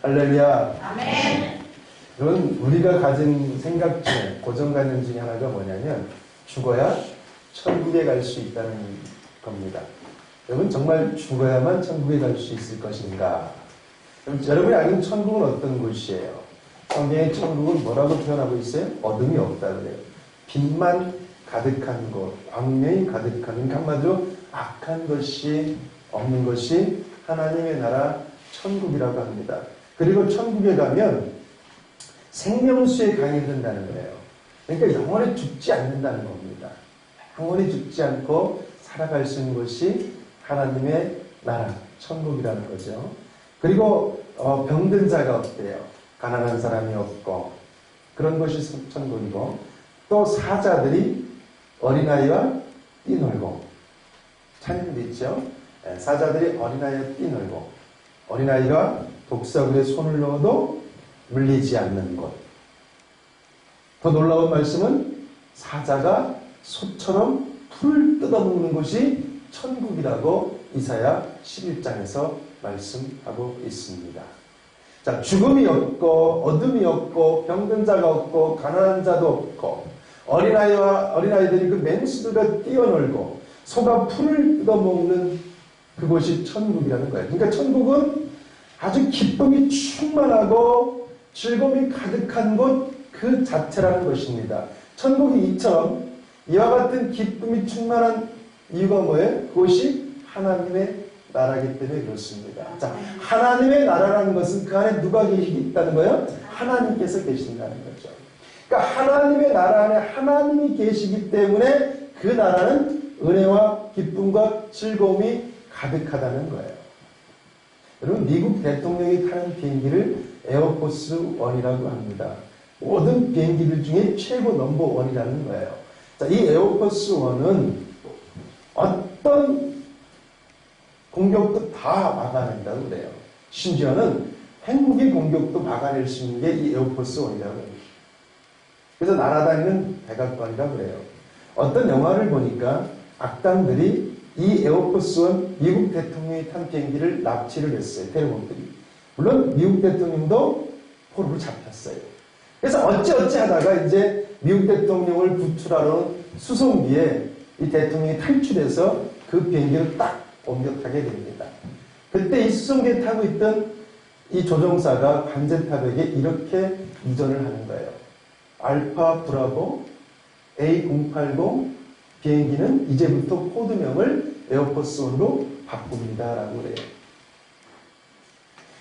할렐루야. 아멘. 여러분, 우리가 가진 생각 중에, 고정관념 중에 하나가 뭐냐면 죽어야 천국에 갈 수 있다는 겁니다. 여러분, 정말 죽어야만 천국에 갈 수 있을 것인가? 여러분이 아는 천국은 어떤 곳이에요? 성경의 천국은 뭐라고 표현하고 있어요? 어둠이 없다 그래요. 빛만 가득한 곳, 광명이 가득한, 한마디로 악한 것이 없는 것이 하나님의 나라 천국이라고 합니다. 그리고 천국에 가면 생명수의 강이 흐른다는 거예요. 그러니까 영원히 죽지 않는다는 겁니다. 영원히 죽지 않고 살아갈 수 있는 것이 하나님의 나라, 천국이라는 거죠. 그리고 병든 자가 없대요. 가난한 사람이 없고 그런 것이 천국이고, 또 사자들이 어린아이와 뛰놀고, 찬양도 있죠. 사자들이 어린아이와 뛰놀고, 어린아이가 독사구에 손을 넣어도 물리지 않는 곳. 더 놀라운 말씀은 사자가 소처럼 풀을 뜯어먹는 곳이 천국이라고 이사야 11장에서 말씀하고 있습니다. 자, 죽음이 없고 어둠이 없고 병든 자가 없고 가난한 자도 없고 어린아이들이 그 맹수들과 뛰어놀고 소가 풀을 뜯어먹는 그곳이 천국이라는 거예요. 그러니까 천국은 아주 기쁨이 충만하고 즐거움이 가득한 곳 그 자체라는 것입니다. 천국이 이처럼 이와 같은 기쁨이 충만한 이유가 뭐예요? 그것이 하나님의 나라이기 때문에 그렇습니다. 자, 하나님의 나라라는 것은 그 안에 누가 있다는 거예요? 하나님께서 계신다는 거죠. 그러니까 하나님의 나라 안에 하나님이 계시기 때문에 그 나라는 은혜와 기쁨과 즐거움이 가득하다는 거예요. 여러분, 미국 대통령이 타는 비행기를 에어포스 1이라고 합니다. 모든 비행기들 중에 최고 넘버 1이라는 거예요. 자, 이 에어포스 1은 어떤 공격도 다 막아낸다고 그래요. 심지어는 핵무기 공격도 막아낼 수 있는 게 이 에어포스 1이라고 합니다. 그래서 날아다니는 백악관이라고 그래요. 어떤 영화를 보니까 악당들이 이 에어포스 1 미국 대통령이 탄 비행기를 납치를 했어요. 테러범들이. 물론 미국 대통령도 포로로 잡혔어요. 그래서 어찌어찌 하다가 이제 미국 대통령을 구출하러 수송기에 이 대통령이 탈출해서 그 비행기를 딱 옮겨 타게 됩니다. 그때 이 수송기에 타고 있던 이 조종사가 관제탑에게 이렇게 유전을 하는 거예요. 알파 브라보 A080 비행기는 이제부터 코드명을 에어포스 1로 바꿉니다. 라고 그래요.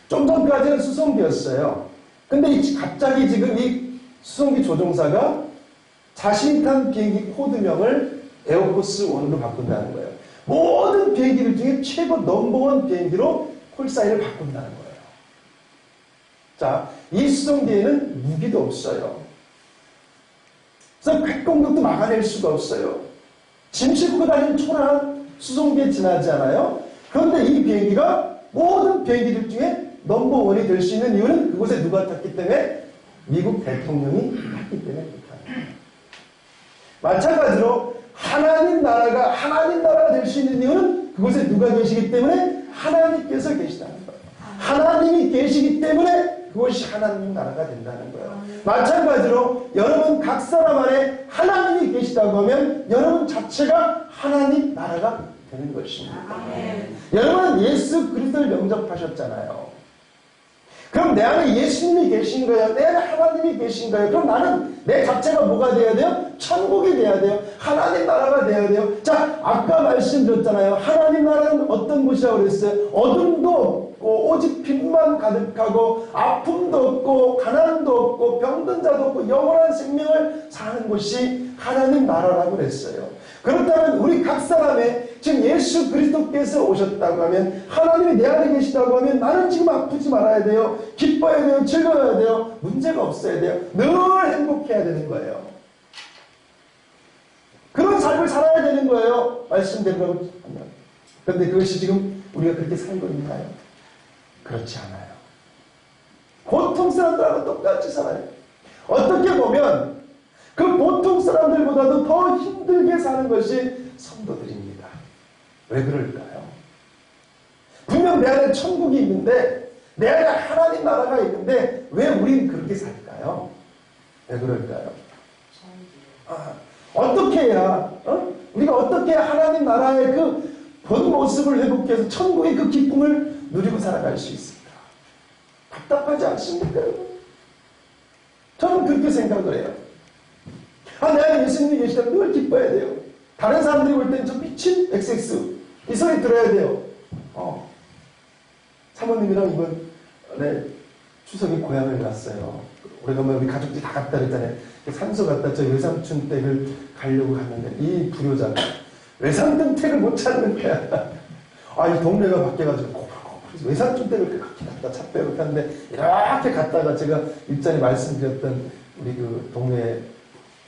좀 전까지는 수송기였어요. 근데 갑자기 지금 이 수송기 조종사가 자신이 탄 비행기 코드명을 에어포스 1로 바꾼다는 거예요. 모든 비행기들 중에 최고 넘버원 비행기로 콜사인을 바꾼다는 거예요. 자, 이 수송기에는 무기도 없어요. 그래서 핵공격도 막아낼 수가 없어요. 짐 싣고 다니는 초라한 수송기에 지나지 않아요. 그런데 이 비행기가 모든 비행기들 중에 넘버원이 될 수 있는 이유는 그곳에 누가 탔기 때문에? 미국 대통령이 탔기 때문에 그렇다. 마찬가지로 하나님 나라가 될 수 있는 이유는 그곳에 누가 계시기 때문에? 하나님께서 계시다는 거예요. 하나님이 계시기 때문에 그것이 하나님 나라가 된다는 거예요. 마찬가지로 여러분 각 사람 안에 하나님이 계시다고 하면 여러분 자체가 하나님 나라가 되는 것입니다. 여러분은 예수 그리스도를 영접하셨잖아요. 그럼 내 안에 예수님이 계신 거예요? 내 안에 하나님이 계신 거예요? 그럼 나는 내 자체가 뭐가 돼야 돼요? 천국이 돼야 돼요. 하나님 나라가 돼야 돼요. 자, 아까 말씀드렸잖아요. 하나님 나라는 어떤 곳이라고 그랬어요? 어둠도 없고 오직 빛만 가득하고 아픔도 없고 가난도 없고 병든 자도 없고 영원한 생명을 사는 곳이 하나님 나라라고 그랬어요. 그렇다면 우리 각 사람의 지금 예수 그리스도께서 오셨다고 하면, 하나님이 내 안에 계시다고 하면 나는 지금 아프지 말아야 돼요. 기뻐야 돼요. 즐거워야 돼요. 문제가 없어야 돼요. 늘 행복해야 되는 거예요. 그런 삶을 살아야 되는 거예요. 말씀대로 하면. 그런데 그것이 지금 우리가 그렇게 살고 있나요? 그렇지 않아요. 보통 사람들하고 똑같이 살아요. 어떻게 보면 그 보통 사람들보다도 더 힘들게 사는 것이 성도들입니다. 왜 그럴까요? 분명 내 안에 천국이 있는데 내 안에 하나님 하나님 나라가 있는데 왜 우린 그렇게 살까요? 왜 그럴까요? 어떻게 해야 우리가 어떻게 해야 하나님 나라의 그 본 모습을 회복해서 천국의 그 기쁨을 누리고 살아갈 수 있을까? 답답하지 않습니까, 여러분? 저는 그렇게 생각을 해요. 내가 예수님이 계시다면 늘 기뻐해야 돼요. 다른 사람들이 볼 때는 저 미친 XX 이 소리 들어야 돼요. 사모님이랑 이번 추석에 고향을 갔어요. 오래간만에 우리 가족들이 다 갔다 그랬잖아요. 산소 갔다 저 외삼촌 댁을 가려고 갔는데 이 불효자가 외삼촌 댁을 못 찾는 거야. 이 동네가 바뀌어가지고 고불고불 외삼촌 댁을 그렇게 갔다 차 빼고 갔는데 이렇게 갔다가 제가 일전에 말씀드렸던 우리 그 동네에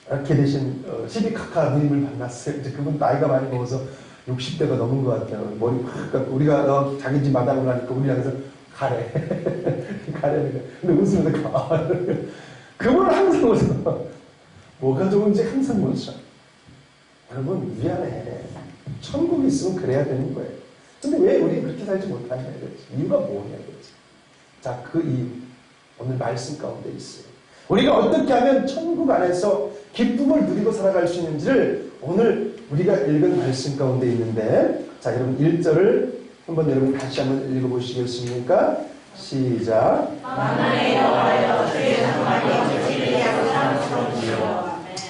이렇게 되신 시비카카 누님을 만났어요. 이제 그분 나이가 많이 먹어서 60대가 넘은 것 같아요. 머리 확 감고 우리가 자기 집 마당으로 가니까 우리랑 해서 가래. 가래니까. 근데 웃으면서 가. 그분은 항상 웃어. 뭐가 좋은지 항상 웃어. 여러분, 미안해. 천국이 있으면 그래야 되는 거예요. 근데 왜 우리 그렇게 살지 못하냐 이거지. 이유가 뭐냐 이거지. 자, 그 이유. 오늘 말씀 가운데 있어요. 우리가 어떻게 하면 천국 안에서 기쁨을 누리고 살아갈 수 있는지를 오늘 우리가 읽은 말씀 가운데 있는데, 자, 여러분 1절을 한번 여러분 다시 한번 읽어보시겠습니까? 시작.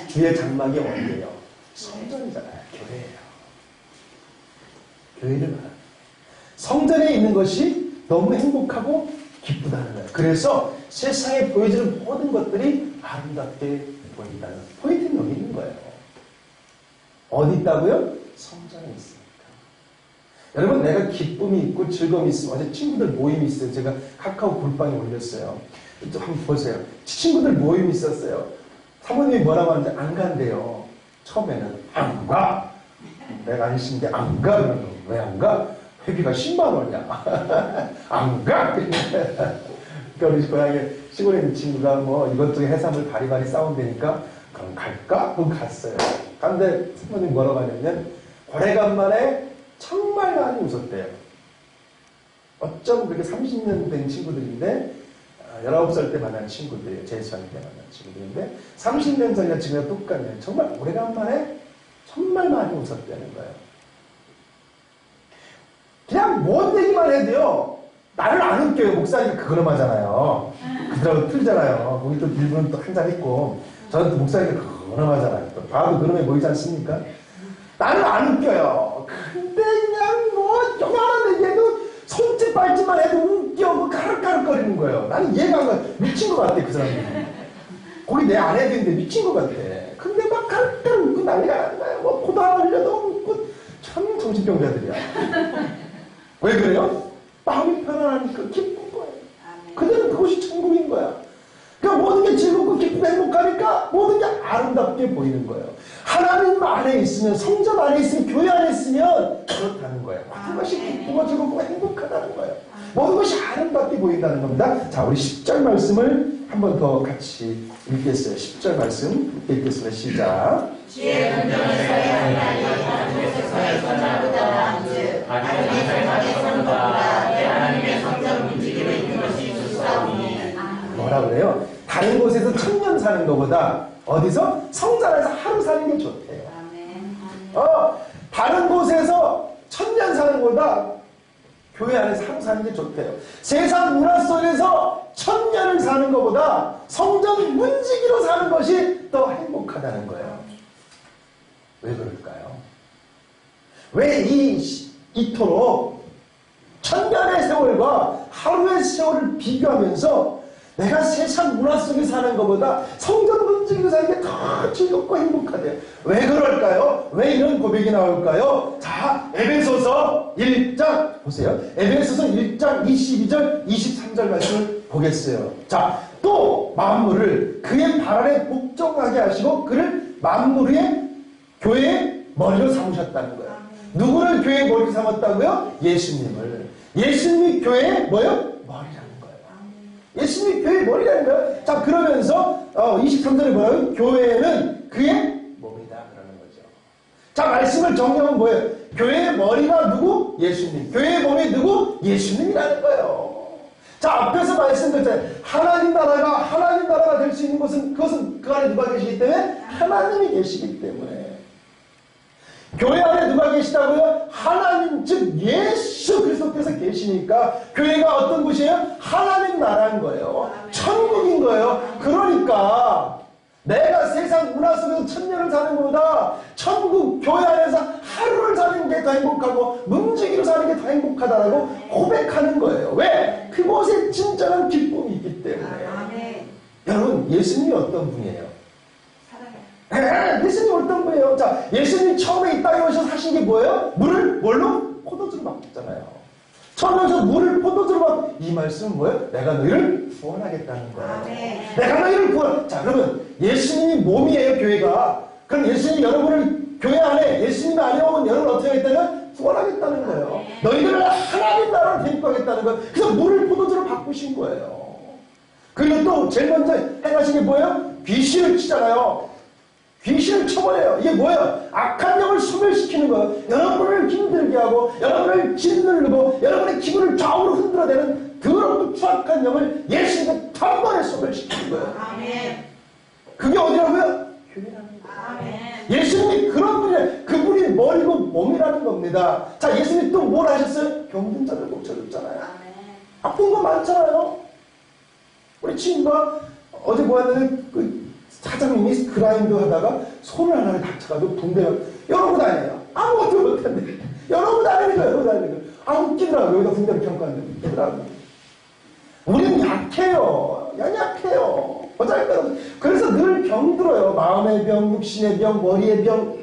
주의 장막이 어디예요? 성전이잖아요. 교회예요. 교회를 말합니다. 성전에 있는 것이 너무 행복하고 기쁘다는 거예요. 그래서 세상에 보여지는 모든 것들이 아름답게 보인다는 포인트는 여기 있는 거예요. 어디 있다고요? 성전에 있으니까. 여러분, 내가 기쁨이 있고 즐거움이 있으면, 어제 친구들 모임이 있어요. 제가 카카오 굴방에 올렸어요. 좀 한번 보세요. 친구들 모임이 있었어요. 사모님이 뭐라고 하는데 안 간대요. 처음에는 안 가. 내가 안 신데 안 가. 그러는 거. 왜 안 가? 회비가 10만 원이야. 안 가. 그러니까 우리 고향에 시골에 있는 친구가 뭐 이것저것 해산물 바리바리 싸운다니까 그럼 갈까? 그럼 갔어요. 근데 사모님 뭐라고 하냐면 오래간만에 정말 많이 웃었대요. 어쩜 그렇게 30년 된 친구들인데 19살 때 만난 친구들이에요. 재수할 때 만난 친구들인데 30년 전이나 지금 똑같네요. 정말 오래간만에 정말 많이 웃었다는 거예요. 그냥 뭔 얘기만 해도요. 나를 안 웃겨요. 목사님이 그거nom하잖아요. 그들하고 틀잖아요. 거기 또 일부는 또 한잔 했고 저는 또 목사님이 그거nom하잖아요. 또 봐도 그놈에 보이지 않습니까? 나는 안 웃겨요. 근데 그냥 뭐 요만한 얘기해도 손짓 발짓만 해도 웃겨. 뭐 까르까르거리는 거예요. 나는 이해가 안 가. 미친 것 같아 그 사람이. 거기 내 아내들인데 미친 것 같아. 근데 막 까르까르 웃고 난리가 나는 거예요. 뭐 코도 하나 흘려도 웃고. 참 정신병자들이야. 왜 그래요? 마음이 편안하니까 기쁜 거예요. 그들은 그것이 천국인 거야. 그러니까 모든 게 즐겁고 기쁘고 행복하니까 모든 게 아름답게 보이는 거예요. 하나님 안에 있으면, 성전 안에 있으면, 교회 안에 있으면 그렇다는 거예요. 모든 것이 기쁘고 즐겁고 행복하다는 거예요. 모든 것이 아름답게 보인다는 겁니다. 자, 우리 10절 말씀을 한 번 더 같이 읽겠어요. 10절 말씀 읽겠습니다. 시작. 주의 공정에서의 하나님, 하나님께서의 선자보다 나은즉 하나님의 삶의 성전보다 내 하나님의 성전 움직임을 있는 것이 좋사오니. 뭐라 그래요? 다른 곳에서 천년 사는 것보다 어디서? 성전에서 하루 사는 게 좋대요. 다른 곳에서 천년 사는 것보다 교회 안에서 하루 사는 게 좋대요. 세상 문화 속에서 천년을 사는 것보다 성전 문지기로 사는 것이 더 행복하다는 거예요. 왜 그럴까요? 왜 이토록 천년의 세월과 하루의 세월을 비교하면서 내가 세상 문화 속에 사는 것보다 성전 문지기로 사는 게 더 즐겁고 행복하대요. 왜 그럴까요? 왜 이런 고백이 나올까요? 자, 에베소서 1장 보세요. 에베소서 1장 22절 23절 말씀을 보겠어요. 자, 또 만물을 그의 발 아래 복종하게 하시고 그를 만물 위에 교회의 머리로 삼으셨다는 거예요. 누구를 교회의 머리로 삼았다고요? 예수님을. 예수님이 교회의 뭐예요? 머리라는 거예요. 예수님이 교회의 머리라는 거예요. 자, 그러면서 23절에 뭐예요? 교회는 그의 몸이다 그러는 거죠. 자, 말씀을 정리하면 뭐예요? 교회의 머리가 누구? 예수님. 교회의 몸이 누구? 예수님이라는 거예요. 자, 앞에서 말씀드렸잖아요. 하나님 나라가 될 수 있는 것은, 그것은 그 안에 누가 계시기 때문에? 하나님이 계시기 때문에. 교회 안에 누가 계시다고요? 하나님, 즉 예수 그리스도께서 계시니까 교회가 어떤 곳이에요? 하나님 나라인 거예요. 천국인 거예요. 그러니까 내가 세상 문화 속에서 천년을 사는 것보다 천국 교회 안에서 하루를 사는 게 더 행복하고 문지기로 사는 게 더 행복하다라고 고백하는 거예요. 왜? 그곳에 진정한 기쁨이 있기 때문에. 여러분, 예수님이 어떤 분이에요? 예수님 어떤 분이에요? 자, 예수님이 처음에 이 땅에 오셔서 하신 게 뭐예요? 물을 뭘로? 포도주로 바꿨잖아요. 처음에 오셔서 물을 포도주로 바꾼 이 말씀은 뭐예요? 내가 너희를 구원하겠다는 거예요. 내가 너희를 구원. 자, 그러면 예수님이 몸이에요, 교회가. 그럼 예수님이 여러분을 교회 안에 예수님 안에 오면 여러분을 어떻게 하겠다면 구원하겠다는 거예요. 너희들을 하나님 나라로 데리고 가겠다는 거예요. 그래서 물을 포도주로 바꾸신 거예요. 그리고 또 제일 먼저 행하신 게 뭐예요? 귀신을 치잖아요. 귀신을 쳐버려요. 이게 뭐예요? 악한 영을 소멸시키는 거예요. 여러분을 힘들게 하고 여러분을 짓누르고 여러분의 기분을 좌우로 흔들어대는 더럽고 추악한 영을 예수님이 단번에 소멸시키는 거예요. 아멘. 그게 어디라고요? 교회라는 거예요. 예수님이 그런 분이에요. 그분이 머리고 몸이라는 겁니다. 자, 예수님이 또 뭘 하셨어요? 병든 자를 고쳐줬잖아요. 아픈 거 많잖아요. 우리 친구가 어제 보았는데 사장님이 그라인더 하다가 손을 하나를 다쳐가지고 붕대가 여러분 다녀요. 아무것도 못한대. 여러분 다니는 거예요. 여러분 다니는 거예요. 아, 웃기더라고요. 여기다 붕대를 평가하는데 웃기더라고요. 우리는 약해요. 연약해요. 어쩌니까 그래서 늘 병들어요. 마음의 병, 육신의 병, 머리의 병.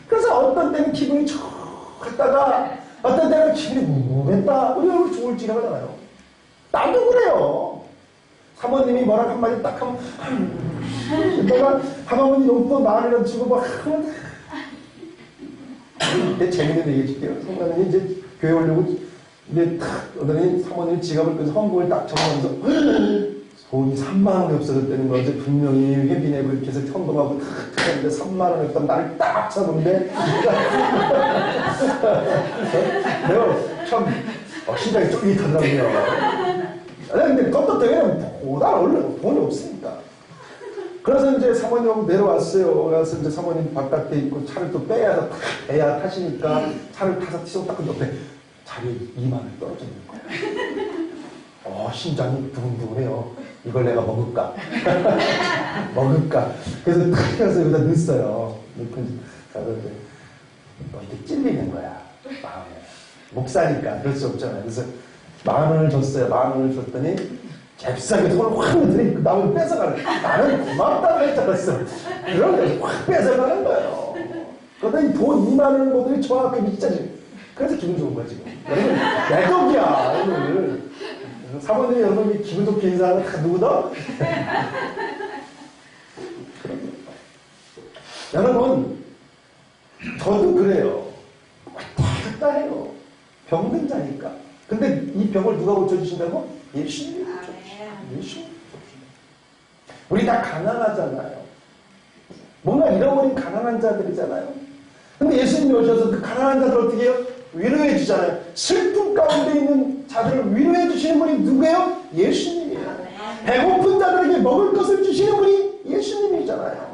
그래서 어떤 때는 기분이 좋았다가 어떤 때는 기분이 뭉뭉했다. 우리 얼굴 좋을지 하잖아요. 나도 그래요. 사모님이 뭐라 한마디 딱 하면 내가 하마문이 용돈 10,000원이라도 주고 막 하면 근데 재밌는 얘기 해줄게요. 성관님이 이제 교회 오려고 이제 탁 오더니 사모님이 지갑을 끄서 헌금을 딱 적어놓으면서 돈이 30,000원이 없어졌다는 거. 어제 분명히 회비내고 이렇게 해서 헌금하고 탁 했는데 30,000원이 없다면 나를 딱 잡은데 내가 참 심장이 쫄깃하더라고요. 근데 그것도 때문에 보다 얼른 돈이 없으니까. 그래서 이제 사모님하고 내려왔어요. 그래서 이제 사모님 바깥에 있고 차를 또 빼야 타시니까 차를 타서 티속 닦은 옆에 자리 2만원이 떨어져 있는 거야. 심장이 두근두근해요. 이걸 내가 먹을까? 먹을까? 그래서 탁 해서 여기다 넣었어요. 넣고 이제 이렇게 찔리는 거야. 마음에. 목사니까 그럴 수 없잖아요. 그래서 10,000원을 줬어요. 10,000원을 줬더니 잽싸게 손을 확 넣더니 그 남을 뺏어가는 거예요. 나는 고맙다고 했잖았어. 그런 거 확 뺏어가는 거예요. 그러더니 돈 20,000원을 보더니 정확하게 미치지. 그래서 기분 좋은 거야 지금. 여러분 내 덕이야 오늘. 사모님이 여러분이 기분 좋게 인사하는 다 누구다? 여러분 저도 그래요. 왔다 갔다 해요. 병든 자니까. 근데 이 병을 누가 고쳐주신다고? 예수님이 고쳐주신다. 예수님이 고쳐주신다. 우리 다 가난하잖아요. 뭔가 잃어버린 가난한 자들이잖아요. 근데 예수님이 오셔서 그 가난한 자들 어떻게 해요? 위로해 주잖아요. 슬픔 가운데 있는 자들을 위로해 주시는 분이 누구예요? 예수님이에요. 배고픈 자들에게 먹을 것을 주시는 분이 예수님이잖아요.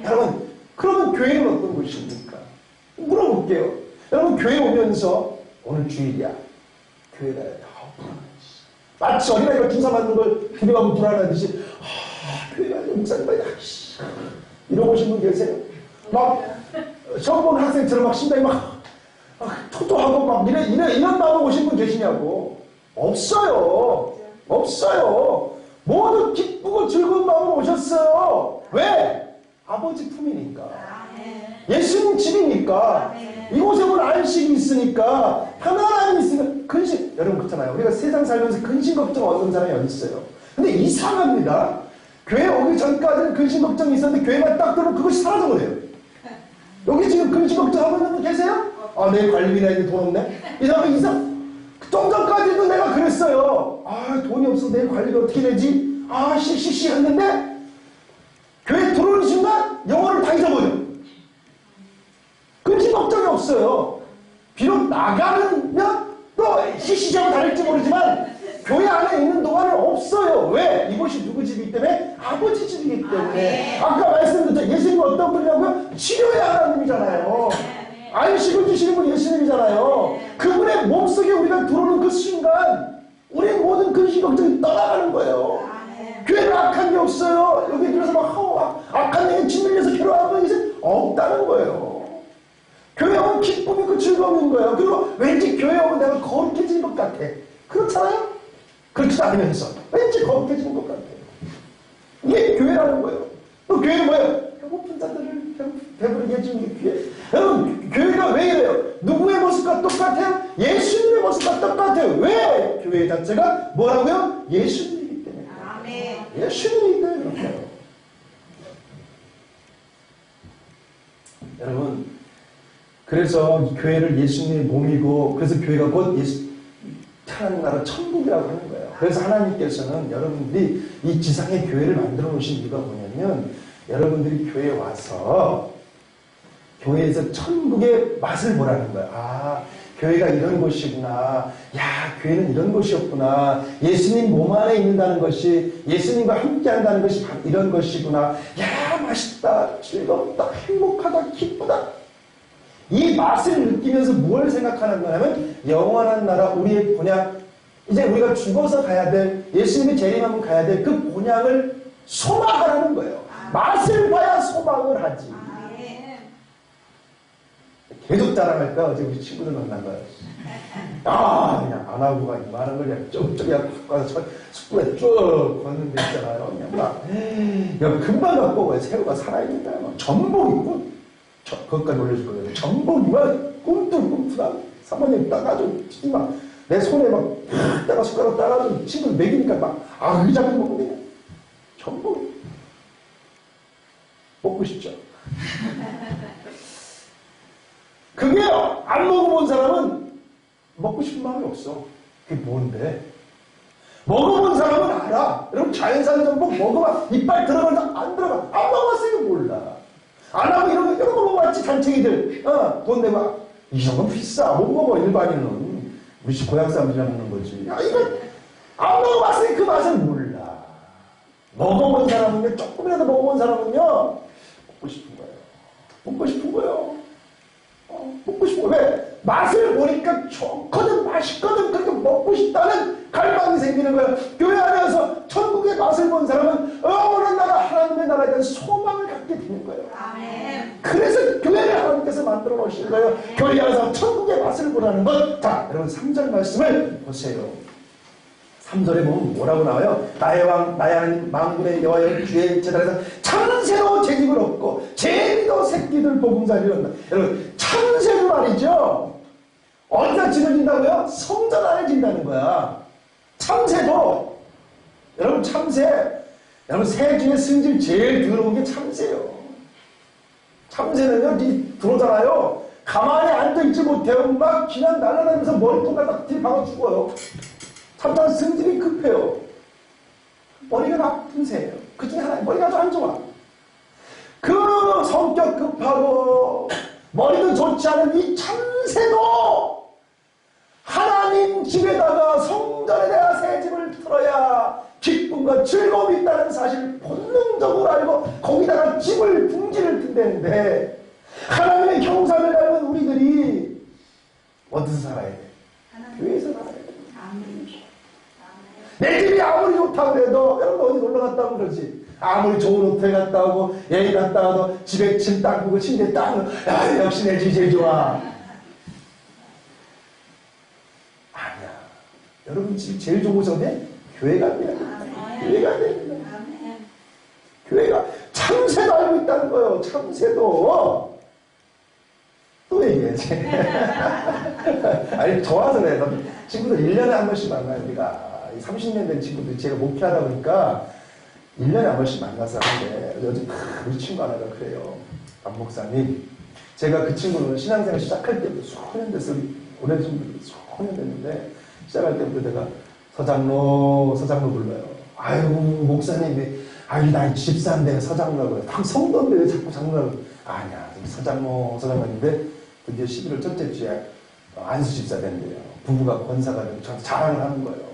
여러분, 그러면 교회는 어떤 곳입니까? 물어볼게요. 여러분, 교회 오면서 오늘 주일이야. 교회가 불안하지. 마치 어린아이가 주사 맞는 걸 기대하고 불안하듯이 교회가 목사님 빨리 이러고 오신 분 계세요? 막 처음 보는 학생처럼 막 심장이 막 토토하고 막 이런 마음으로 오신 분 계시냐고. 없어요. 없어요. 모두 기쁘고 즐거운 마음으로 오셨어요. 왜? 아버지 품이니까. 예수님 집이니까. 이곳에 오늘 안식이 있으니까, 하나님이 있으니까, 근심, 여러분 그렇잖아요. 우리가 세상 살면서 근심 걱정 얻는 사람이 어디 있어요. 근데 이상합니다. 교회 오기 전까지는 근심 걱정이 있었는데, 교회만 딱 들어오면 그것이 사라져버려요. 여기 지금 근심 걱정하고 있는 분 계세요? 내 관리비나 있는 돈 없네? 이 사람은 좀 전까지도 내가 그랬어요. 돈이 없어. 내 관리비 어떻게 되지? 씨씨씨 했는데, 교회 들어오는 순간, 영혼을 다 잊어버려. 근심 걱정이 없어요. 비록 나가면 또 시시하고 다를지 모르지만 교회 안에 있는 동안은 없어요. 왜? 이곳이 누구 집이기 때문에? 아버지 집이기 때문에. 아까 말씀드렸죠. 예수님은 어떤 분이냐고요? 치료의 하나님이잖아요. 안식을 주시는 분 예수님이잖아요. 그분의 몸속에 우리가 들어오는 그 순간 우리의 모든 근심 걱정이 떠나가는 거예요. 교회는 악한 게 없어요. 여기 들어서 막 악한 영에 짓눌려서 괴로워하는 건 이제 없다는 거예요. 교회 오면 기쁨이 있고 즐거움인 거예요. 그리고 왠지 교회 오면 내가 거룩해지는 것 같아. 그렇잖아요? 그렇지 않으면서 왠지 거룩해지는 것 같아요. 이게 교회라는 거예요. 또 교회는 뭐예요? 배고픈 자들을 배부르게 해주는 게 교회. 여러분, 교회가 왜 이래요? 누구의 모습과 똑같아요? 예수님의 모습과 똑같아요. 왜? 교회 자체가 뭐라고요? 예수님이기 때문에. 아멘. 예수님이기 때문에 그런 거예요. 여러분, 그래서 교회를 예수님의 몸이고, 그래서 교회가 곧 하나님 나라 천국이라고 하는 거예요. 그래서 하나님께서는 여러분들이 이 지상의 교회를 만들어 놓으신 이유가 뭐냐면, 여러분들이 교회에 와서 교회에서 천국의 맛을 보라는 거예요. 아, 교회가 이런 곳이구나. 야, 교회는 이런 곳이었구나. 예수님 몸 안에 있는다는 것이, 예수님과 함께 한다는 것이 바로 이런 것이구나. 야, 맛있다, 즐겁다, 행복하다, 기쁘다. 이 맛을 느끼면서 뭘 생각하는 거냐면, 영원한 나라, 우리의 본향, 이제 우리가 죽어서 가야 될, 예수님이 재림하면 가야 될 그 본향을 소망하라는 거예요. 맛을 봐야 소망을 하지. 계속 자랑할까? 어제 우리 친구들 만난 거예요. 그냥 안 하고 가 많은 걸 그냥 쭉쭉 가서 숯불에 쭉 걷는 데 있잖아요. 그냥 막, 금방 갖고 와요. 새우가 살아있는 거야. 막 전복 있고, 그것까지 올려줄 거예요. 전복이 막 꿈틀꿈틀한 사모님 따가지고, 막, 내 손에 막, 따가 숟가락 따가지고 친구들 먹이니까 막, 의자를 먹는데, 전복. 먹고 싶죠? 그게요, 안 먹어본 사람은 먹고 싶은 마음이 없어. 그게 뭔데? 먹어본 사람은 알아. 여러분, 자연산 전복 먹어봐. 이빨 들어가는데 안 들어가. 안 먹어봤으니까 몰라. 안 하고 이런 거 먹어봤지, 단체기들. 돈 내봐. 이 정도는 비싸. 못 먹어, 일반인은. 우리 집 고향 사람들이랑 먹는 거지. 야, 이거, 안 먹어봤으니 그 맛을 몰라. 먹어본 사람은요, 조금이라도 먹어본 사람은요, 먹고 싶은 거예요. 먹고 싶은 거예요. 먹고 싶어. 왜? 맛을 보니까 좋거든, 맛있거든, 그렇게 먹고 싶다는 갈망이 생기는 거예요. 교회 안에서 천국의 맛을 본 사람은 어머나 나라, 하나님의 나라에 대한 소망을 갖게 되는 거예요. 아멘. 그래서 교회를 하나님께서 만들어 놓으신 거예요. 교회 안에서 천국의 맛을 보라는 것. 자, 여러분 3절 말씀을 보세요. 3절에 보면 뭐라고 나와요? 나의 왕, 나의 하나님, 만군의 여호와여 주의 제단에서 참새로 재직을 얻고 제비도 새끼들 보금자리를 얻는다. 여러분, 참새는 말이죠. 어디다 지어진다고요? 성전 안에 진다는 거야. 참새도, 여러분 참새, 여러분 새 중에 승질 제일 더러운 게 참새예요. 참새는요, 들어오잖아요. 가만히 앉아있지 못해요. 막 그냥 날아다니면서 머리통 갖다 들박아 죽어요. 참새는 승질이 급해요. 머리가 나쁜 새예요. 그 중에 하나, 머리가 아주 안 좋아. 그 성격 급하고 머리도 좋지 않은 이 참새도 하나님 집에다가 성전에 대한 새 집을 틀어야 기쁨과 즐거움이 있다는 사실 본능적으로 알고 거기다가 집을 둥지를 튼다는데 하나님의 형상을 닮은 우리들이 어디서 살아야 돼? 교회에서 살아야 돼. 내 집이 아무리 좋다고 해도 여러분 어디 놀러 갔다 오면 그러지. 아무리 좋은 호텔 갔다 오고 여행 갔다 와도 집에 침 닦고 침대 닦고 야 역시 내 집이 제일 좋아. 아니야. 여러분 집이 제일 좋은 곳은 교회가 돼야 돼. 교회가 됩니다. 교회가 참새도 알고 있다는 거예요. 참새도. 또 얘기해야지. 아니 좋아서 그래. 친구들 1년에 한 번씩 만나요. 우리가 30년 된 친구들이 제가 목회하다 보니까 1년에 한 번씩 만나서 하는데 요즘 우리 친구 하나가 그래요. 안 목사님, 제가 그 친구는 신앙생활 시작할 때부터 수년 됐어요. 오래전 수년 됐는데 시작할 때부터 내가 서장로 불러요. 아유 목사님이 아유 나이 집사인데 서장로라고 해요. 당 성도인데 왜 자꾸 장로라고 해요. 아니야 서장로인데 드디어 11월 첫째 주에 안수 집사 된대요. 부부가 권사가 되고 저한테 자랑을 하는 거예요.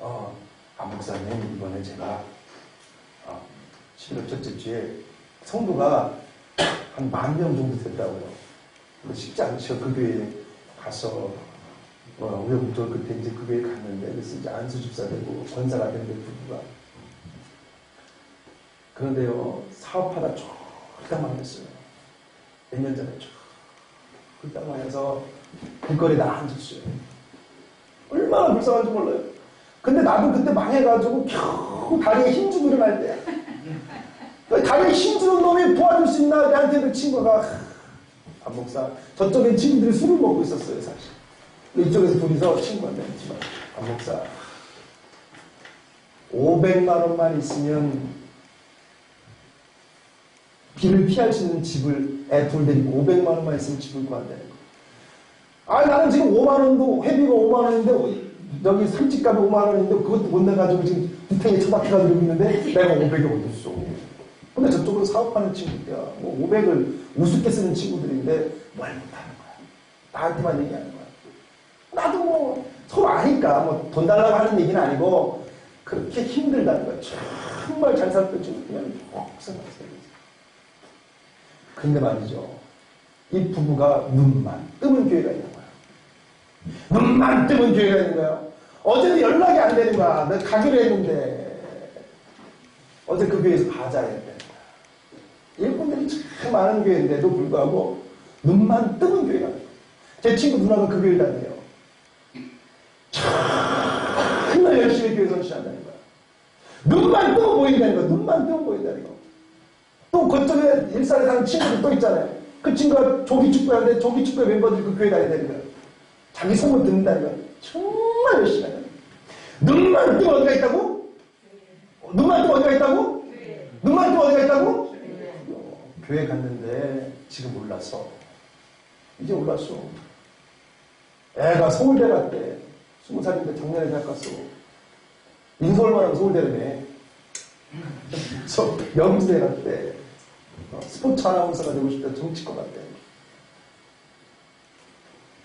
목사님, 이번에 제가 11월 첫째 주에 성도가 한 10,000명 정도 됐다고요. 쉽지 않죠. 그 교회에 가서 우여곡절 그때 이제 그 교회에 갔는데, 그래서 이제 안수 집사 되고 권사가 됐는데 부부가. 그런데요, 사업하다 쫄딱 망했어요. 몇 년 전에 쫄딱 망해서 길거리에 다 앉았어요. 얼마나 불쌍한지 몰라요. 근데 나도 그때 망해가지고 겨우 다리에 힘주고 일어날 때, 다리에 힘주는 놈이 도와줄 수 있나? 내한테 그 친구가, 안 목사, 저쪽에 친구들이 술을 먹고 있었어요, 사실. 이쪽에서 둘이서 친구한테 했지만, 안 목사, 500만 원만 있으면 비를 피할 수 있는 집을 애 둘 데리고 500만 원만 있으면 집을 구한다는 거. 나는 지금 5만 원도, 회비가 5만 원인데, 여기 삼집값이 5만 원인데, 그것도 못 내가지고 지금 두탱에 처박혀가지고 있는데, 내가 500이 어딨어. 근데 저쪽으로 사업하는 친구들이야. 500을 우습게 쓰는 친구들인데, 뭘 못하는 거야. 나한테만 얘기하는 거야. 나도 서로 아니까, 돈 달라고 하는 얘기는 아니고, 그렇게 힘들다는 거야. 정말 잘 살던 친구, 그냥 생각했어요. 근데 말이죠. 이 부부가 눈만 뜨면 교회가 있는 거야. 눈만 뜨면 교회가 있는 거야. 어제도 연락이 안 되는 거야. 내가 가기로 했는데. 어제 그 교회에서 가자 했다는 거야. 일꾼들이 참 많은 교회인데도 불구하고 눈만 뜨면 교회가 있는 거야. 제 친구 누나가 그 교회를 다녀요. 정말 열심히 교회 선시한다는 거야. 눈만 뜨면 보인다는 거야. 눈만 뜨면 보인다는 거. 또 그쪽에 일산에 사는 친구들 또 있잖아요. 그 친구가 조기축구 하는데 조기축구 멤버들이 그 교회 다닌다는 거야. 자기 소문 듣는다는 거야. 정말 열심히 하는 거야. 눈만 뜨면 어디가 있다고? 눈만 뜨면 어디가 있다고? 눈만 뜨면 어디가 있다고? 교회 갔는데 지금 올랐어. 이제 올랐어. 애가 서울대 갔대. 20살인데 작년에 대학 갔어. 인서울만 하면 서울대라며. 영주대 갔대. 스포츠 아나운서가 되고 싶다. 정치과 갔대.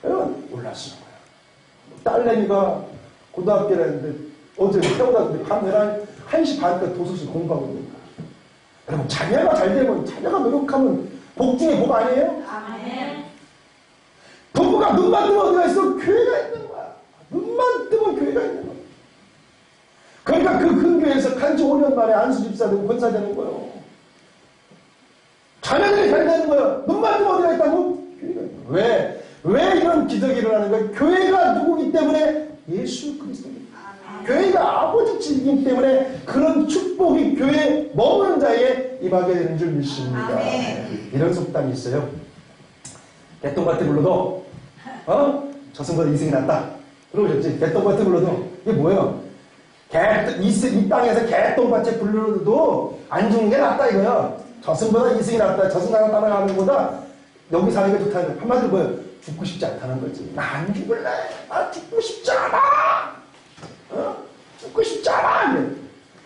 그러면 올랐어. 딸내미가 고등학교를 했는데 어제 태우다 밤 1시 반까지 도서실 공부하고 있는 거야. 여러분, 자녀가 잘 되면, 자녀가 노력하면 복 중에 복 아니에요? 아멘. 부부가 눈만 뜨면 어디가 있어? 교회가 있는 거야. 눈만 뜨면 교회가 있는 거야. 그러니까 그 큰 교회에서 간지 5년 만에 안수 집사 되고 권사 되는 거예요. 자녀들이 잘 되는 거예요. 눈만 뜨면 어디가 있다고? 교회가 있는 거야. 왜 이런 기적이 일어나는 거예요? 교회가 누구기 때문에? 예수 그리스도입니다. 교회가 아버지 집이기 때문에 그런 축복이 교회에 머무는 자에게 임하게 되는 줄 믿습니다. 아멘. 이런 속담이 있어요. 개똥밭에 불러도 저승보다 이승이 낫다. 들어보셨지? 개똥밭에 불러도 이게 뭐예요? 이 땅에서 개똥밭에 불러도 안 죽는 게 낫다 이거야. 저승보다 이승이 낫다. 저승 따라가는 것보다 여기 사는 게 좋다는 거야. 한마디로 뭐예요? 죽고 싶지 않다는 거지. 나 안 죽을래. 나 죽고 싶지 않아. 죽고 싶지 않아.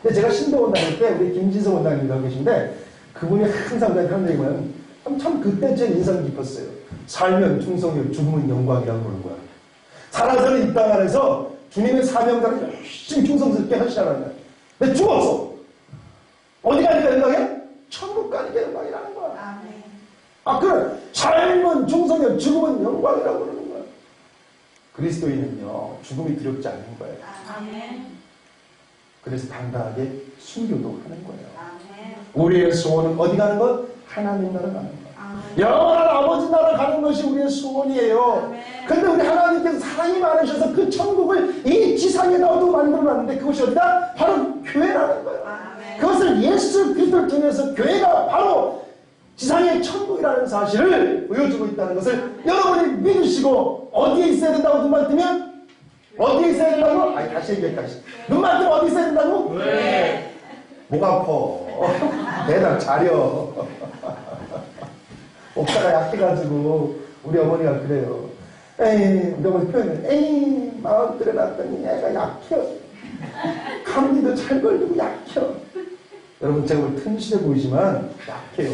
근데 제가 신도 원장일 때 우리 김진성 원장님이라고 계신데 그분이 항상 하는 얘기가 참 그때 제 인상 깊었어요. 살면 충성이요 죽으면 영광이라고 그러는 거야. 살아서는 이 땅 안에서 주님의 사명자를 열심히 충성스럽게 하시라는 거야. 근데 죽었어. 어디 가니까 영광이야? 천국 가니까 영광이라는 거야. 아멘. 그래. 삶은 충성이요 죽으면 영광이라고 그러는 거야. 그리스도인은요 죽음이 두렵지 않는 거예요. 아멘. 그래서 당당하게 순교도 하는 거예요. 아멘. 우리의 소원은 어디 가는 것? 하나님 나라 가는 것. 아멘. 영원한 아버지 나라 가는 것이 우리의 소원이에요. 아멘. 근데 우리 하나님께서 사랑이 많으셔서 그 천국을 이 지상에다도 만들어놨는데 그것이 어디다? 바로 교회라는 거예요. 아멘. 그것을 예수 그리스도를 통해서 교회가 바로 지상의 천국이라는 사실을 보여주고 있다는 것을 여러분이 믿으시고 어디에 있어야 된다고 눈만 뜨면? 어디에 있어야 된다고? 다시 얘기할까? 눈만 뜨면 어디 있어야 된다고? 네. 목 아파. 대답 잘려. 목사가 약해가지고 우리 어머니가 그래요. 에이, 우리 어머니 표현을 에이, 마음 들여놨더니 애가 약해. 감기도 잘 걸리고 약해. 여러분 제가 오늘 튼실해 보이지만 약해요.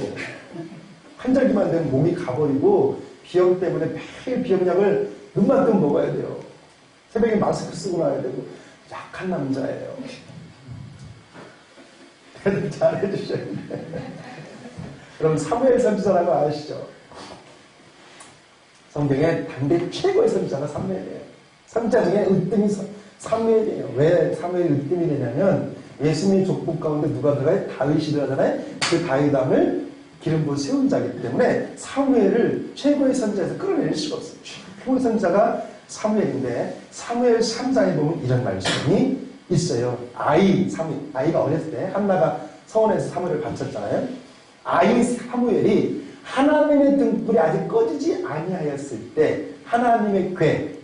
환절기만 되면 몸이 가버리고 비염 때문에 매일 비염약을 눈만 뜨면 먹어야 돼요. 새벽에 마스크 쓰고 나야 되고 약한 남자예요. 대답 잘해주셨는데. 그럼 사무엘 선지자라고 아시죠? 성경에 당대 최고의 선지자가 사무엘이에요. 선지자 중에 으뜸이 사무엘이에요. 왜 사무엘이 으뜸이 되냐면 예수님의 족보 가운데 누가 들어가요? 다윗이 들어가잖아요. 그 다윗왕을 기름 부어 세운 자이기 때문에 사무엘을 최고의 선지자에서 끌어낼 수가 없어요. 최고의 선지자가 사무엘인데 사무엘 3장에 보면 이런 말씀이 있어요. 아이가 어렸을 때 한나가 서원에서 사무엘을 바쳤잖아요. 아이 사무엘이 하나님의 등불이 아직 꺼지지 아니하였을 때 하나님의 궤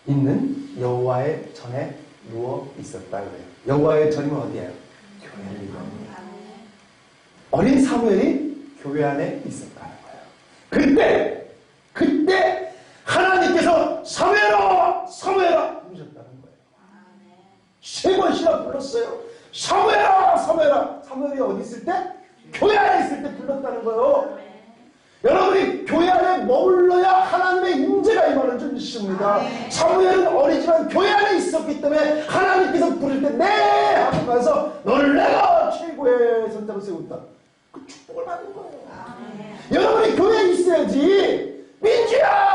있는 여호와의 전에 누워 있었다 그래요. 여호와의 전이면 어디예요? 교회를 얘기합니다. 어린 사무엘이 교회 안에 있었다는 거예요. 그때 하나님께서 사무엘아 부르셨다는 거예요. 세 번씩이나 불렀어요. 사무엘아. 사무엘이 어디 있을 때? 교회 안에 있을 때 불렀다는 거예요. 여러분이 교회 안에 머물러야 하나님의 임재가 임하는 줄 믿습니다. 사무엘은 어리지만 교회 안에 있었기 때문에 하나님께서 부를 때 네! 하고 가서 너를 내가 최고의 선자로 세웠다. 그 축복을 받는 거예요. 여러분이 교회에 있어야지. 민주야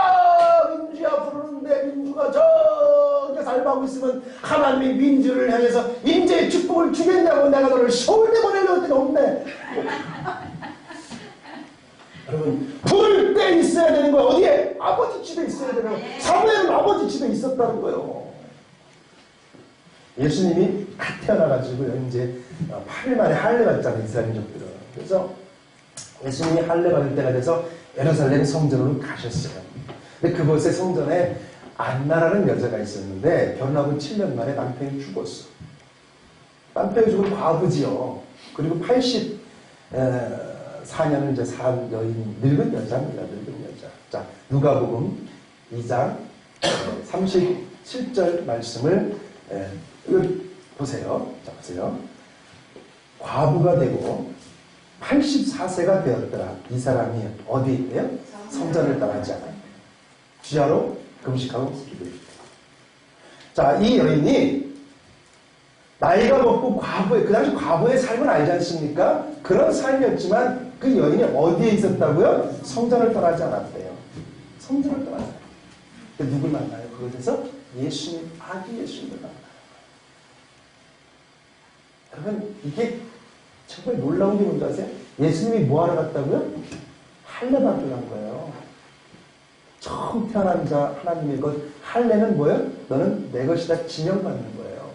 부르는데 민주가 저기 살바고 있으면 하나님의 민주를 향해서 임재의 축복을 주겠냐고 내가 너를 서울대 보내려고 했더니 없네. 여러분 부를 때 있어야 되는 거예요. 어디에? 아버지 집에 있어야 되는 거예요. 사무엘은 아버지 집에 있었다는 거예요. 예수님이 갓 태어나가지고 이제 8일 만에 할례 받잖아요. 이스라엘민족들은. 그래서 예수님이 할례 받을 때가 돼서 예루살렘 성전으로 가셨어요. 근데 그곳에 성전에 안나라는 여자가 있었는데 결혼하고 7년 만에 남편이 죽었어. 남편이 죽은 과부지요. 그리고 84년을 이제 산 여인, 늙은 여자입니다. 늙은 여자. 자, 누가복음 2장 37절 말씀을 보세요. 자, 보세요. 과부가 되고 84세가 되었더라. 이 사람이 어디에 있대요? 성전을 떠나지 않아요. 주야로 금식하고 기도했다. 자, 이 여인이 나이가 먹고 과부의, 그 당시 과부의 삶을 알지 않습니까? 그런 삶이었지만 그 여인이 어디에 있었다고요? 성전을 떠나지 않았대요. 성전을 떠나지 않았대요. 누굴 만나요? 그곳에서 예수님, 아기 예수님을 만나요. 여러분, 이게 정말 놀라운 게 뭔지 아세요? 예수님이 뭐하러 갔다고요? 할례 받으러 간 거예요. 처음 태어난 자 하나님의 것. 할례는 뭐예요? 너는 내 것이다 지명받는 거예요.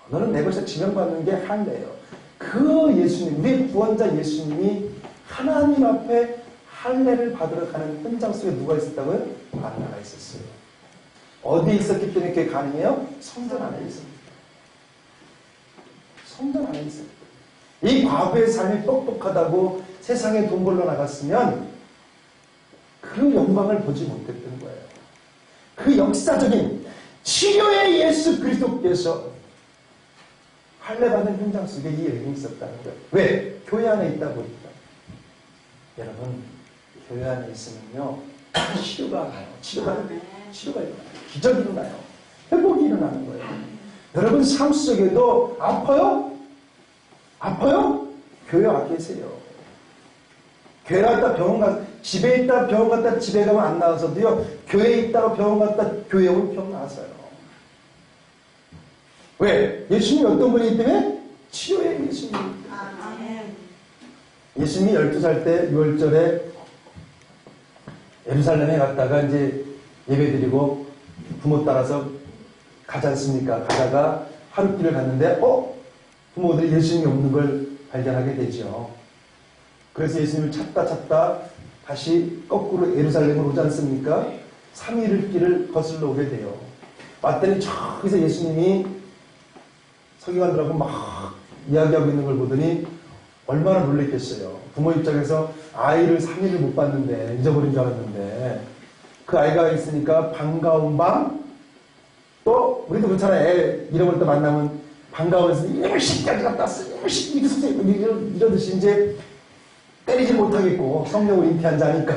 너는 내 것이다 지명받는 게 할례예요. 그 예수님, 우리 구원자 예수님이 하나님 앞에 할례를 받으러 가는 현장 속에 누가 있었다고요? 안나가 있었어요. 어디에 있었기 때문에 그게 가능해요? 성전 안에 있습니다. 성전 안에 있어요. 이 과부의 삶이 똑똑하다고 세상에 돈 벌러 나갔으면 그 영광을 보지 못했던 거예요. 그 역사적인 치료의 예수 그리스도께서 할례받는 현장 속에 이 여인이 있었다는 거예요. 왜? 교회 안에 있다 보니까. 여러분, 교회 안에 있으면요, 치료가 나요. 치료가 일어나요. 기적이 일어나요. 회복이 일어나는 거예요. 여러분 삶 속에도 아파요? 교회 와 계세요. 교회 갔다 병원 가, 집에 있다 병원 갔다 집에 가면 안 나와서도요, 교회에 있다가 병원 갔다 교회 오면 병 나서요. 왜? 예수님이 어떤 분이기 때문에? 치료의 예수님이기 때문에. 예수님이 12살 때 6월절에 예루살렘에 갔다가 이제 예배드리고 부모 따라서 가지 않습니까? 가다가 하룻길을 갔는데 부모들이 예수님이 없는 걸 발견하게 되죠. 그래서 예수님을 찾다 다시 거꾸로 예루살렘으로 오지 않습니까? 3일을 길을 거슬러 오게 돼요. 왔더니 저기서 예수님이 서기관들하고 막 이야기하고 있는 걸 보더니 얼마나 놀랬겠어요. 부모 입장에서 아이를 3일을 못 봤는데, 잊어버린 줄 알았는데, 그 아이가 있으니까 반가운 밤, 또 우리도 그렇잖아요. 애 잃어버릴 때 만나면 반가워서 이놈의 새끼까지 갖다 왔어. 이놈의 새끼 이러듯이 이제 때리지 못하겠고 성령을 잉태한 자니까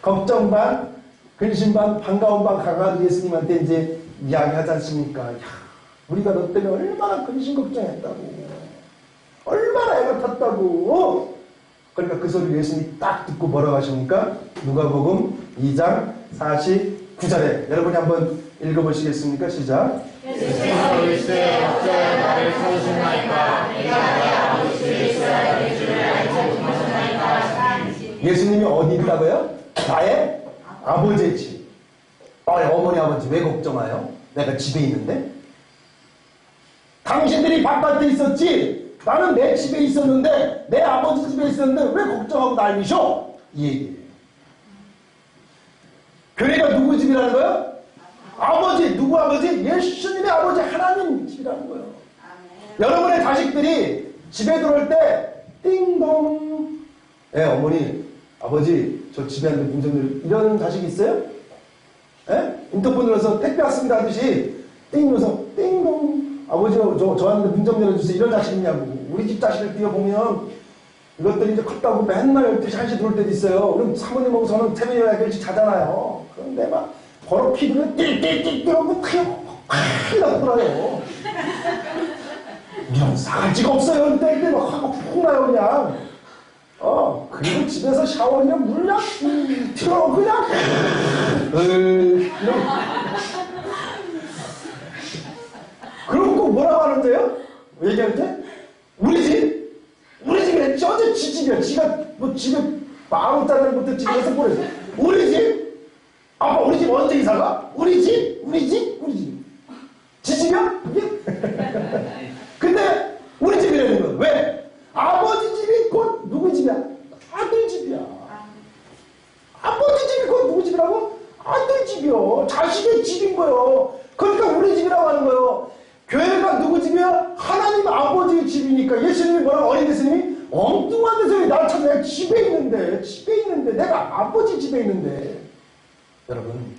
걱정 반, 근심 반, 반가운 반 가가지고 예수님한테 이제 이야기하지 않습니까? 야, 우리가 너 때문에 얼마나 근심 걱정했다고, 얼마나 애가 탔다고. 그러니까 그 소리 예수님이 딱 듣고 뭐라고 하십니까? 누가복음 2장 49절에 여러분이 한번 읽어보시겠습니까? 시작. 예수께서 이르시되 어찌하여 나를 찾으셨나이까? 내가 내 아버지 집에 있어야 될 줄을 알지 못하셨나이까? 예수님이 어디 있다고요? 나의 아버지의 집. 어머니 아버지 왜 걱정해요? 내가 집에 있는데? 당신들이 바깥에 있었지, 나는 내 집에 있었는데, 내 아버지 집에 있었는데 왜 걱정하고 난리셔? 이 얘기예요. 교회가 누구 집이라는 거예요? 아버지. 누구 아버지? 예수님의 아버지 하나님 집이라는 거예요. 여러분의 자식들이 집에 들어올 때 띵동, 예, 어머니 아버지 저 집에 왔는데 문 좀 열어. 이런 자식 있어요? 예? 인터폰 눌러서 택배 왔습니다 하듯이 띵 눌러서 띵동, 아버지가 저한테 문 좀 열어주세요. 이런 자식 있냐고. 우리 집 자식을 뛰어보면 이것들이 이제 컸다고 맨날 12시 1시 들어올 때도 있어요. 그럼 사모님하고 저는 새벽에 일찍 자잖아요. 그런데 막 버럭 피부는 띨띨띨 하고 큰일 났더라요. 이런 싸가지가 없어요. 그때 막 하고 푹 나요 그냥. 그리고 집에서 샤워 그냥 물 그냥 틀어 그냥 이런. 그럼 꼭 뭐라고 하는데요? 얘기할 때? 우리 집에 어제 지 집이야. 지가 뭐 집에 10,000원짜리부터 집에 가서 보내서 우리 집? 아빠 우리 집 언제 이사가? 우리 집? 지 집이야? 이게? 근데 우리 집이라는 건 왜? 아버지 집이 곧 누구 집이야? 아들 집이야. 아버지 집이 곧 누구 집이라고? 아들 집이요. 자식의 집인 거요. 그러니까 우리 집이라고 하는 거요. 교회가 누구 집이야? 하나님 아버지의 집이니까. 예수님이 뭐라고? 어린 예수님이 엉뚱한 데서 날 찾아. 내가 집에 있는데 내가 아버지 집에 있는데. 여러분,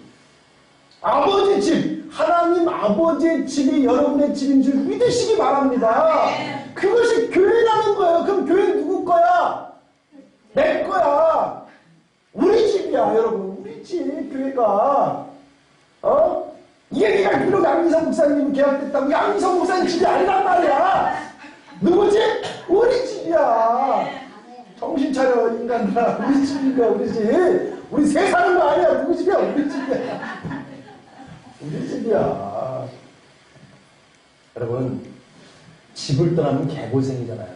아버지 집, 하나님 아버지의 집이 여러분의 집인 줄 믿으시기 바랍니다. 그것이 교회라는 거예요. 그럼 교회는 누구 거야? 내 거야. 우리 집이야, 여러분. 우리 집, 교회가. 이 얘기가 비록 양희성 목사님이 계약됐다고 양희성 목사님 집이 아니란 말이야. 누구 집? 우리 집이야. 정신 차려, 인간들아. 우리 집이야, 우리 집. 우리 새 사는 거 아니야. 누구 집이야? 우리 집이야. 우리 집이야. 여러분, 집을 떠나면 개고생이잖아요.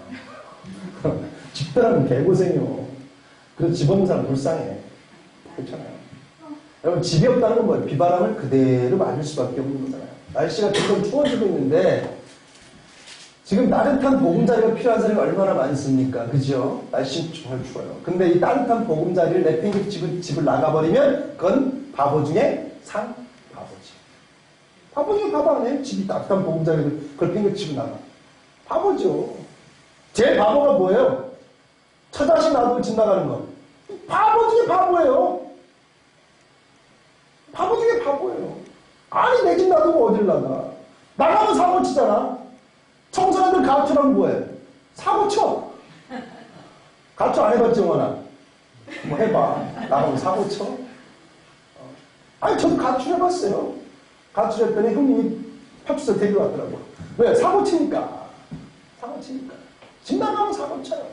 집 떠나면 개고생이요. 그래서 집 없는 사람 불쌍해. 그렇잖아요. 여러분, 집이 없다는 건 뭐예요? 비바람을 그대로 맞을 수밖에 없는 거잖아요. 날씨가 점점 추워지고 있는데 지금 따뜻한 보금자리가 필요한 사람이 얼마나 많습니까? 그죠? 날씨는 정말 추워요. 근데 이 따뜻한 보금자리를 내팽개치고 집을 나가버리면 그건 바보 중에 바보지. 바보 중에 바보 아니에요? 집이 따뜻한 보금자리를 그걸 팽개치고 나가. 바보죠. 제일 바보가 뭐예요? 처자식 놔두고 집 나가는 거. 바보 중에 바보예요. 바보 중에 바보예요. 아니 내 집 놔두고 어딜 나가. 나가면 사고 치잖아. 청소년들 가출하면 뭐해? 사고 쳐. 가출 안 해봤지 영원아. 뭐 해봐. 나가면 사고 쳐. 아니 저도 가출해봤어요. 가출했더니 형님이 파출소 데리러 왔더라고. 왜? 사고 치니까. 집 나가면 사고 쳐요.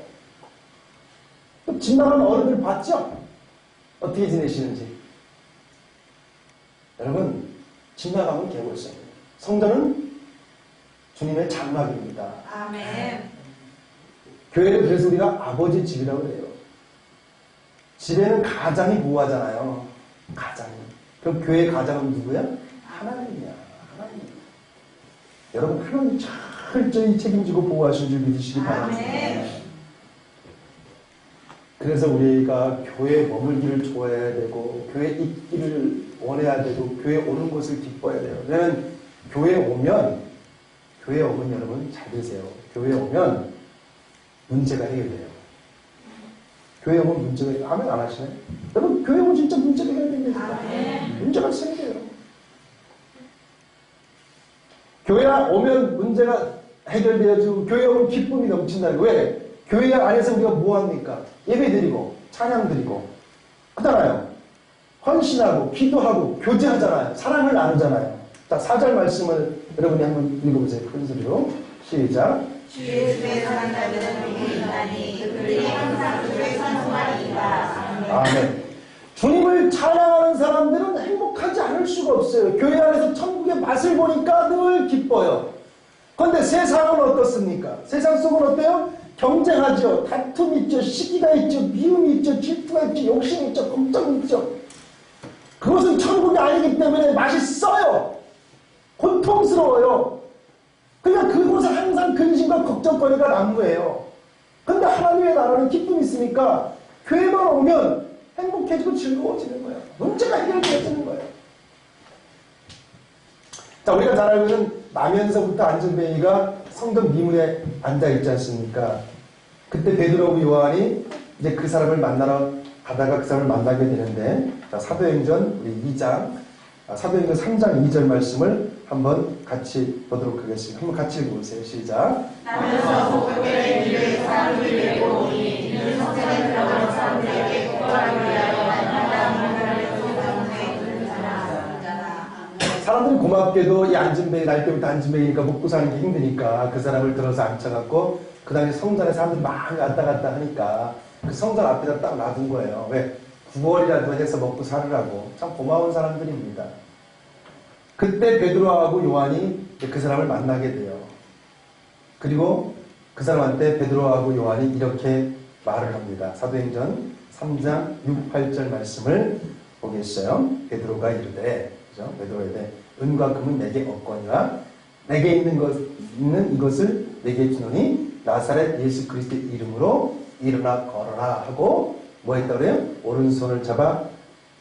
집 나가면 어른들 봤죠? 어떻게 지내시는지. 여러분, 집 나가면 개골성이에요. 성전은 주님의 장막입니다. 아멘. 교회를 그래서 우리가 아버지 집이라고 그래요. 집에는 가장이 뭐하잖아요. 가장이. 그럼 교회 가장은 누구야? 하나님이야. 하나님. 여러분, 하나님 철저히 책임지고 보호하신 줄 믿으시기 바랍니다. 그래서 우리가 교회에 머물기를 좋아해야 되고 교회에 있기를 원해야 되고 교회에 오는 것을 기뻐해야 돼요. 왜냐하면 교회에 오면 여러분 잘 되세요. 교회에 오면 문제가 해결돼요. 교회에 오면 문제가 아멘 안 하시네? 여러분 교회에 오면 진짜 문제가 해결됩니다. 문제가 생겨요. 교회 오면 문제가 해결되어지고 교회에 오면 기쁨이 넘친다는 거예요. 왜? 교회 안에서 우리가 뭐합니까? 예배드리고 찬양드리고 하잖아요. 헌신하고 기도하고 교제하잖아요. 사랑을 나누잖아요. 자, 4절 말씀을 여러분이 한번 읽어보세요. 큰 소리로. 시작. 주 예수의 사는 자들은 복이 있나니 그들이 항상 주의 찬송하리이다. 아멘. 주님을 찬양하는 사람들은 행복하지 않을 수가 없어요. 교회 안에서 천국의 맛을 보니까 늘 기뻐요. 그런데 세상은 어떻습니까? 세상 속은 어때요? 경쟁하죠. 다툼 있죠. 시기가 있죠. 미움이 있죠. 질투가 있죠. 욕심이 있죠. 걱정이 있죠. 그것은 천국이 아니기 때문에 맛있어요. 고통스러워요. 그러니까 그곳은 항상 근심과 걱정거리가 난무해요. 그런데 하나님의 나라는 기쁨이 있으니까 교회만 오면 행복해지고 즐거워지는 거예요. 문제가 해결되어지는 거예요. 자, 우리가 잘 알고 있는 나면서부터 안전뱅이가 성전 미문에 앉아있지 않습니까? 그때 베드로하고 요한이 이제 그 사람을 만나러 가다가 그 사람을 만나게 되는데, 자, 사도행전 우리 2장, 사도행전 3장 2절 말씀을 한번 같이 보도록 하겠습니다. 한번 같이 읽어보세요. 시작. 나면서 복음의 길을 사람들이 메고 오니 이는 성전에 들어가는 사람들에게 복음을 위하여 만나다 문화를 소정하게 부른 자라. 사람들이 고맙게도 이 안전뱅이, 날 때부터 안전뱅이니까 먹고 사는 게 힘드니까 그 사람을 들어서 앉혀갖고 그 당시 성전에 사람들이 막 왔다 갔다 하니까 그 성전 앞에다 딱 놔둔 거예요. 왜? 9월이라도 해서 먹고 살으라고. 참 고마운 사람들입니다. 그때 베드로하고 요한이 그 사람을 만나게 돼요. 그리고 그 사람한테 베드로하고 요한이 이렇게 말을 합니다. 사도행전 3장 6, 8절 말씀을 보겠어요. 베드로가 이르되, 그죠? 베드로가 이르되, 은과 금은 내게 없거니와 내게 있는 이것을 내게 주노니 나사렛 예수 그리스도의 이름으로 일어나 걸어라 하고 뭐 했다 그래요? 오른손을 잡아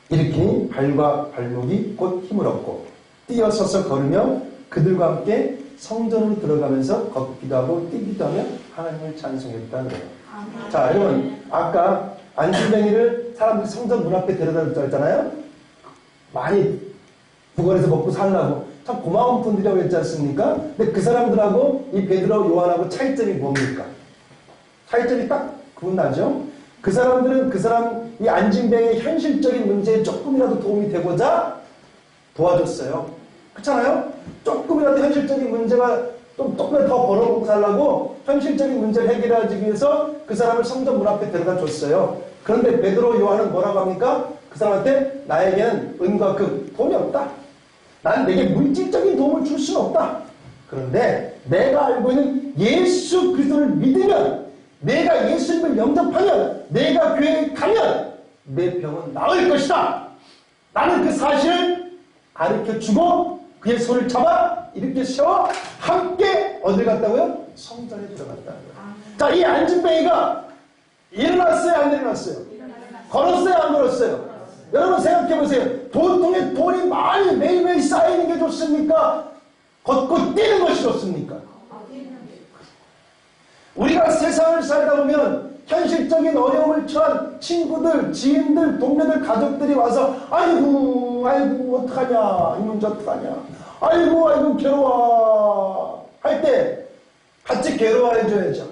일으키니 발과 발목이 곧 힘을 얻고 뛰어서서 걸으며 그들과 함께 성전으로 들어가면서 걷기도 하고 뛰기도 하며 하나님을 찬송했다는 거예요. 자, 여러분, 아까 안전뱅이를 사람들이 성전 문 앞에 데려다 줬잖아요. 많이 부걸에서 먹고 살라고 참 고마운 분들이라고 했지 않습니까? 근데 그 사람들하고 이 베드로 요한하고 차이점이 뭡니까? 차이점이 딱 구분나죠? 그 사람들은 그 사람 이 안진뱅이의 현실적인 문제에 조금이라도 도움이 되고자 도와줬어요. 그렇잖아요? 조금이라도 현실적인 문제가 좀 조금이라도 더 벌어보고 살라고 현실적인 문제를 해결하기 위해서 그 사람을 성전 문 앞에 데려다 줬어요. 그런데 베드로 요한은 뭐라고 합니까? 그 사람한테 나에게는 은과 금 돈이 없다. 난 내게 물질적인 도움을 줄 수는 없다. 그런데 내가 알고 있는 예수 그리스도를 믿으면, 내가 예수님을 영접하면, 내가 교회에 가면 내 병은 나을 것이다. 나는 그 사실을 가르쳐주고 그의 손을 잡아 이렇게 세워 함께 어딜 갔다고요? 성전에 들어갔다는 거예요. 자, 이 안진뱅이가 일어났어요? 안 일어났어요? 걸었어요? 안 걸었어요? 여러분 생각해보세요. 보통의 돈이 많이 매일매일 쌓이는 게 좋습니까? 걷고 뛰는 것이 좋습니까? 우리가 세상을 살다 보면 현실적인 어려움을 처한 친구들, 지인들, 동료들, 가족들이 와서 아이고 어떡하냐, 이 문제 어떡하냐, 아이고 괴로워 할 때 같이 괴로워해줘야죠.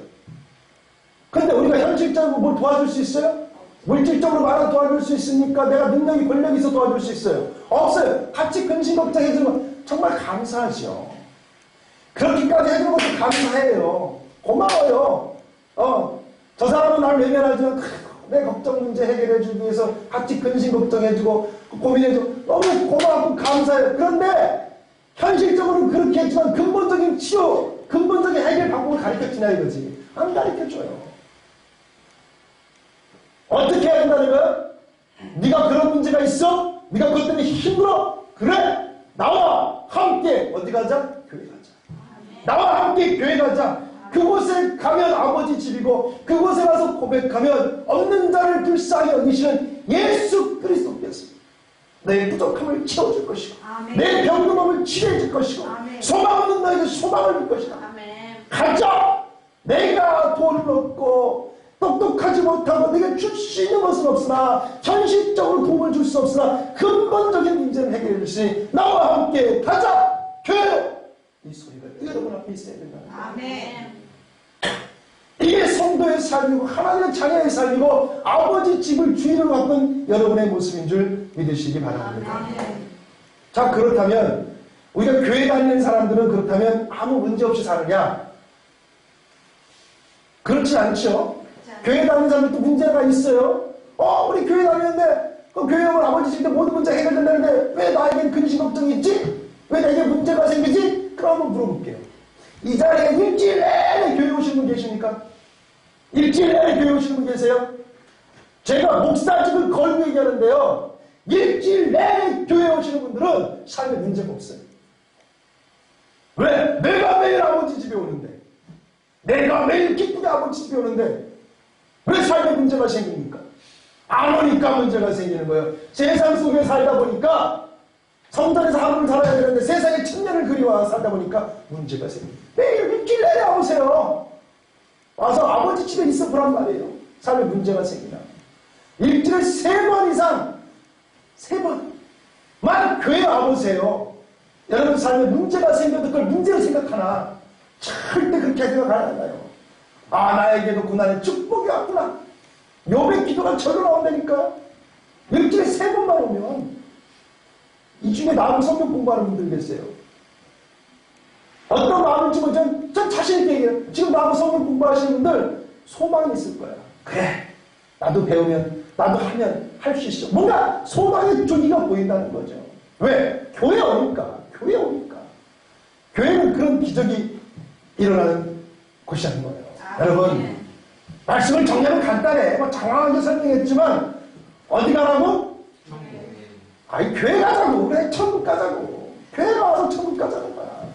근데 우리가 현실적으로 뭘 도와줄 수 있어요? 물질적으로 말아 도와줄 수 있습니까? 내가 능력이 권력이 있어 도와줄 수 있어요? 없어요. 같이 근심 걱정해주면 정말 감사하죠. 그렇게까지 해주는 것도 감사해요. 고마워요. 저 사람은 나를 외면하지만 내 걱정 문제 해결해주기 위해서 같이 근심 걱정해주고 고민해주고 너무 고맙고 감사해요. 그런데 현실적으로는 그렇게 했지만 근본적인 치유, 근본적인 해결 방법을 가르쳐주냐 이거지. 안 가르쳐줘요. 어떻게 해야 된다는 거야? 네가 그런 문제가 있어? 네가 그것 때문에 힘들어? 그래? 나와 함께 어디 가자? 교회 가자. 나와 함께 교회 가자. 그곳에 가면 아버지 집이고 그곳에 가서 고백하면 없는 자를 불쌍히 여기시는 예수 그리스도께서 내 부족함을 채워줄 것이고 내 병금함을 치료해줄 것이고 소망 없는 너에게 소망을 줄 것이다. 가자! 내가 돈을 얻고 똑똑하지 못하고 내게 줄 수 있는 것은 없으나 현실적으로 도움을 줄 수 없으나 근본적인 문제를 해결해 주시니 나와 함께 가자! 교회! 이 소리가 여러분 앞에 있어야 된다. 아멘. 이게 성도의 삶이고 하나님의 자녀의 삶이고 아버지 집을 주인으로 바꾼 여러분의 모습인 줄 믿으시기 바랍니다. 자, 그렇다면 우리가 교회 다니는 사람들은 그렇다면 아무 문제 없이 사느냐? 그렇지 않죠. 교회 다니는 사람들도 문제가 있어요. 우리 교회 다니는데 그 교회 오면 아버지 집에 모든 문제 해결된다는데 왜 나에겐 근심 걱정이 있지? 왜 나에게 문제가 생기지? 그럼 한번 물어볼게요. 이 자리에 일주일 내내 교회 오시는 분 계십니까? 일주일 내내 교회 오시는 분 계세요? 제가 목사직을 걸고 얘기하는데요. 일주일 내내 교회 오시는 분들은 삶에 문제가 없어요. 왜? 내가 매일 아버지 집에 오는데, 내가 매일 기쁘게 아버지 집에 오는데 왜 삶에 문제가 생깁니까? 안 오니까 문제가 생기는 거예요. 세상 속에 살다 보니까 성전에서 하루를 살아야 되는데 세상에 천년을 그리워 살다 보니까 문제가 생깁니다. 매일 일주일 내내 오세요. 와서 아버지 집에 있어 보란 말이에요. 삶에 문제가 생기나. 일주일에 3번 이상, 3번만 교회 와보세요. 여러분 삶에 문제가 생겨도 그걸 문제로 생각하나? 절대 그렇게 생각 안 하나요? 나에게도 고난의 축복이 왔구나. 욥의 기도가 절로 나온다니까. 일주일에 3번만 오면 이 중에 나하고 성경 공부하는 분들 계세요. 어떤 마음을 주면 전 자신있게 얘기해요. 지금 나하고 성경 공부하시는 분들 소망이 있을 거야. 그래, 나도 배우면, 나도 하면 할 수 있어. 뭔가 소망의 조기가 보인다는 거죠. 왜? 교회 오니까. 교회 오니까. 교회는 그런 기적이 일어나는 곳이라는 거예요. 여러분, 말씀을 정리하면 간단해. 장황하게 설명했지만 어디 가라고? 교회 가자고. 그래, 천국 가자고. 교회 가서 천국 가자는 거야.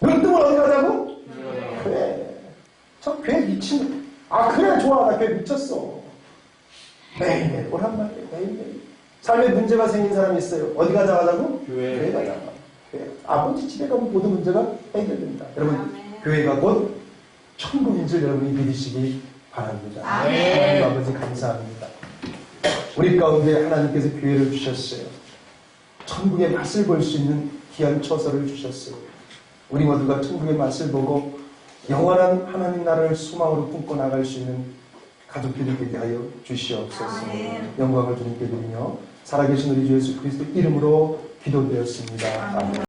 눈 뜨면 어디 가자고? 교회. 저 교회 미친. 그래, 좋아. 나 교회 미쳤어. 매일매일 오란 말이에요. 매일매일. 삶에 문제가 생긴 사람이 있어요. 어디 가자고? 교회 가자고. 교회. 아버지 집에 가면 모든 문제가 해결됩니다. 여러분, 교회가 곧 천국인 줄 여러분이 믿으시기 바랍니다. 하나님 아버지 감사합니다. 우리 가운데 하나님께서 기회를 주셨어요. 천국의 맛을 볼 수 있는 귀한 처소를 주셨어요. 우리 모두가 천국의 맛을 보고 영원한 하나님 나라를 소망으로 품고 나갈 수 있는 가족들이 되게 하여 주시옵소서. 영광을 주님께 드리며 살아계신 우리 주 예수 그리스도 이름으로 기도드렸습니다. 아멘.